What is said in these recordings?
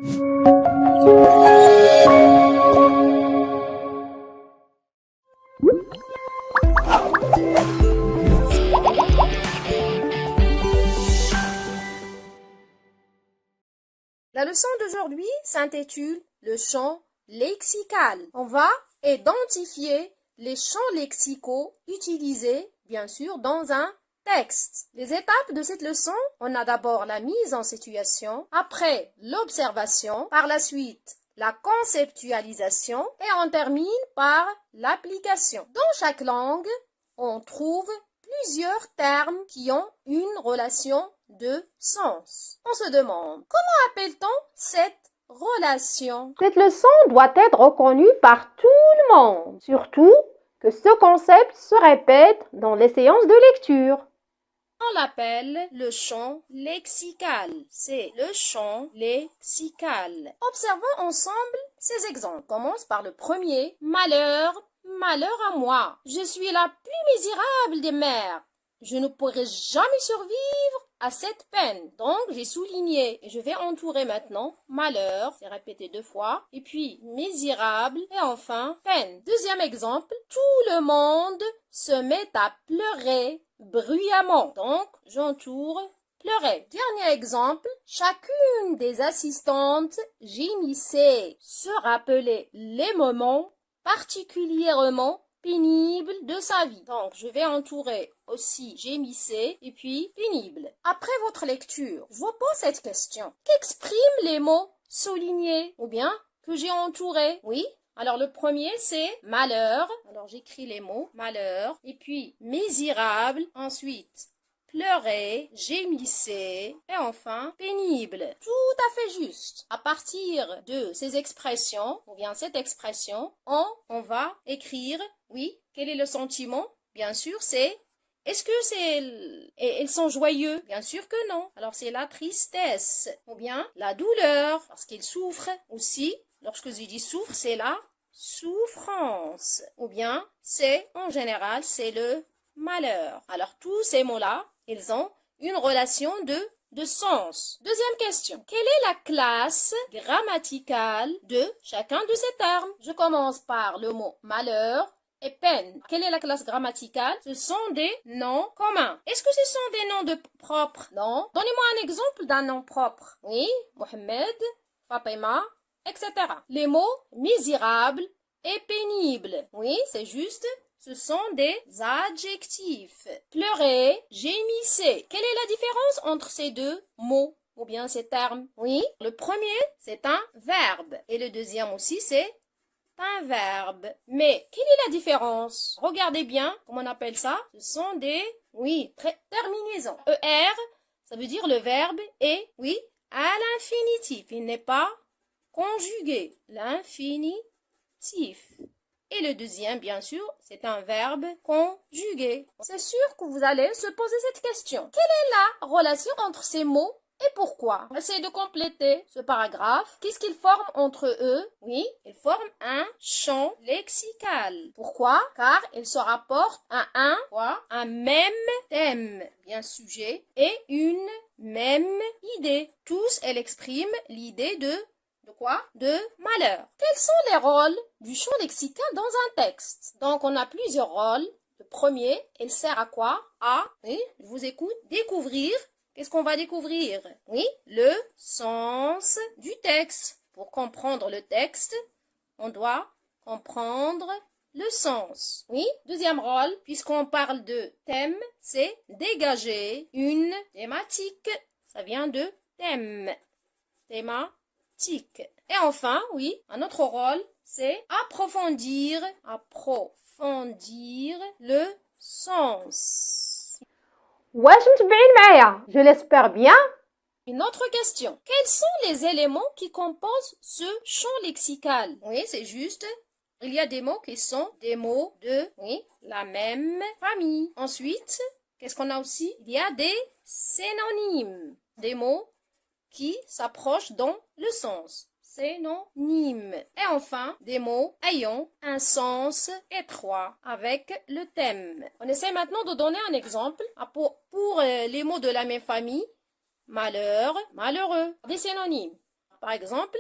La leçon d'aujourd'hui s'intitule le champ lexical. On va identifier les champs lexicaux utilisés, bien sûr, dans un texte. Les étapes de cette leçon, on a d'abord la mise en situation, après l'observation, par la suite la conceptualisation et on termine par l'application. Dans chaque langue, on trouve plusieurs termes qui ont une relation de sens. On se demande, comment appelle-t-on cette relation? Cette leçon doit être reconnue par tout le monde, surtout que ce concept se répète dans les séances de lecture. On l'appelle le champ lexical. C'est le champ lexical. Observons ensemble ces exemples. On commence par le premier. Malheur, malheur à moi. Je suis la plus misérable des mères. Je ne pourrai jamais survivre à cette peine. Donc, j'ai souligné et je vais entourer maintenant malheur, c'est répété 2 fois, et puis misérable et enfin peine. Deuxième exemple, tout le monde se met à pleurer bruyamment. Donc, j'entoure pleurer. Dernier exemple, chacune des assistantes gémissait, se rappelait les moments particulièrement pénible de sa vie. Donc, je vais entourer aussi gémissez et puis pénible. Après votre lecture, je vous pose cette question. Qu'expriment les mots soulignés ou bien que j'ai entourés? Oui. Alors, le premier, c'est malheur. Alors, j'écris les mots malheur. Et puis, misérable. Ensuite, pleurer, gémissez et enfin pénible. Tout à fait juste. À partir de ces expressions, ou bien cette expression, on va écrire, oui, quel est le sentiment? Bien sûr, c'est, est-ce que c'est, elles sont joyeux? Bien sûr que non. Alors c'est la tristesse, ou bien la douleur, parce qu'ils souffrent aussi. Lorsque je dis souffre, c'est la souffrance. Ou bien c'est, en général, c'est le malheur. Alors tous ces mots-là, ils ont une relation de sens. Deuxième question. Quelle est la classe grammaticale de chacun de ces termes? Je commence par le mot malheur et peine. Quelle est la classe grammaticale? Ce sont des noms communs. Est-ce que ce sont des noms de propres? Non. Donnez-moi un exemple d'un nom propre. Oui, Mohamed, Fatima, etc. Les mots misérable et pénible. Oui, c'est juste. Ce sont des adjectifs. Pleurer, gémissez. Quelle est la différence entre ces deux mots ou bien ces termes? Oui, le premier, c'est un verbe. Et le deuxième aussi, c'est un verbe. Mais quelle est la différence? Regardez bien, comment on appelle ça? Ce sont des, oui, terminaisons. ER, ça veut dire le verbe et, oui, à l'infinitif. Il n'est pas conjugué. L'infinitif. Et le deuxième, bien sûr, c'est un verbe conjugué. C'est sûr que vous allez se poser cette question. Quelle est la relation entre ces mots et pourquoi? Essayez de compléter ce paragraphe. Qu'est-ce qu'ils forment entre eux? Oui, ils forment un champ lexical. Pourquoi? Car ils se rapportent à un même thème, bien sujet, et une même idée. Tous, elles expriment l'idée de quoi? De malheur. Quels sont les rôles du champ lexical dans un texte? Donc, on a plusieurs rôles. Le premier, il sert à quoi? À, oui, je vous écoute, découvrir. Qu'est-ce qu'on va découvrir? Oui, le sens du texte. Pour comprendre le texte, on doit comprendre le sens. Oui, deuxième rôle, puisqu'on parle de thème, c'est dégager une thématique. Ça vient de thème. Thématique. Et enfin, oui, un autre rôle, c'est approfondir le sens. واش متبعين معايا؟ Je l'espère bien. Une autre question. Quels sont les éléments qui composent ce champ lexical? Oui, c'est juste. Il y a des mots qui sont des mots de, oui, la même famille. Ensuite, qu'est-ce qu'on a aussi? Il y a des synonymes. Des mots qui s'approchent dans le sens. Synonymes. Et enfin, des mots ayant un sens étroit avec le thème. On essaie maintenant de donner un exemple pour les mots de la même famille. Malheur, malheureux. Des synonymes. Par exemple,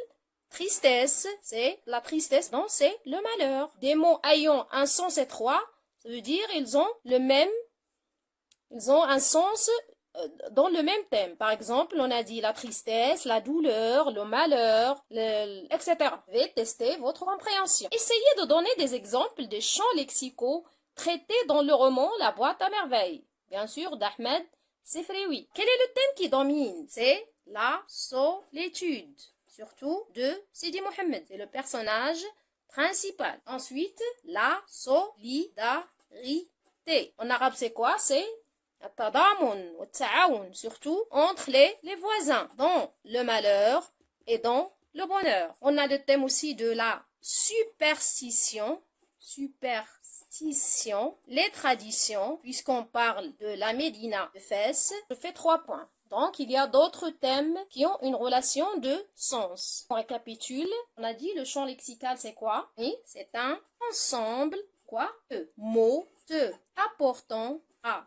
tristesse, c'est la tristesse, non, c'est le malheur. Des mots ayant un sens étroit, ça veut dire ils ont un sens dans le même thème. Par exemple, on a dit la tristesse, la douleur, le malheur, etc. Je vais tester votre compréhension. Essayez de donner des exemples de champs lexicaux traités dans le roman La boîte à merveilles. Bien sûr, d'Ahmed Sefrioui. Quel est le thème qui domine? C'est la solitude. Surtout de Sidi Mohamed. C'est le personnage principal. Ensuite, la solidarité. En arabe, c'est quoi? C'est التضامن والتعاون, surtout entre les voisins, dans le malheur et dans le bonheur. On a le thème aussi de la superstition, les traditions, puisqu'on parle de la Médina de Fès. Je fais 3 points. Donc, il y a d'autres thèmes qui ont une relation de sens. On récapitule. On a dit le champ lexical, c'est quoi? Oui, c'est un ensemble, quoi? De mots, apportant à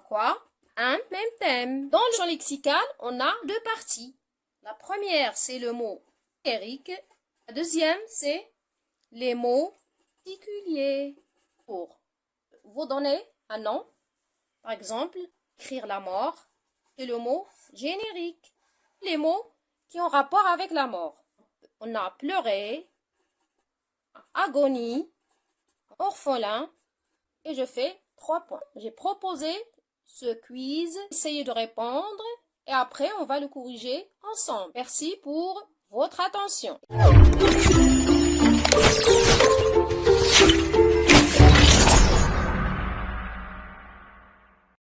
quoi? Un même thème. Dans le champ lexical, on a 2 parties. La première, c'est le mot générique. La deuxième, c'est les mots particuliers. Pour vous donner un nom, par exemple, écrire la mort, c'est le mot générique. Les mots qui ont rapport avec la mort. On a pleuré, agonie, orphelin, et je fais 3 points. J'ai proposé ce quiz, essayez de répondre et après on va le corriger ensemble. Merci pour votre attention.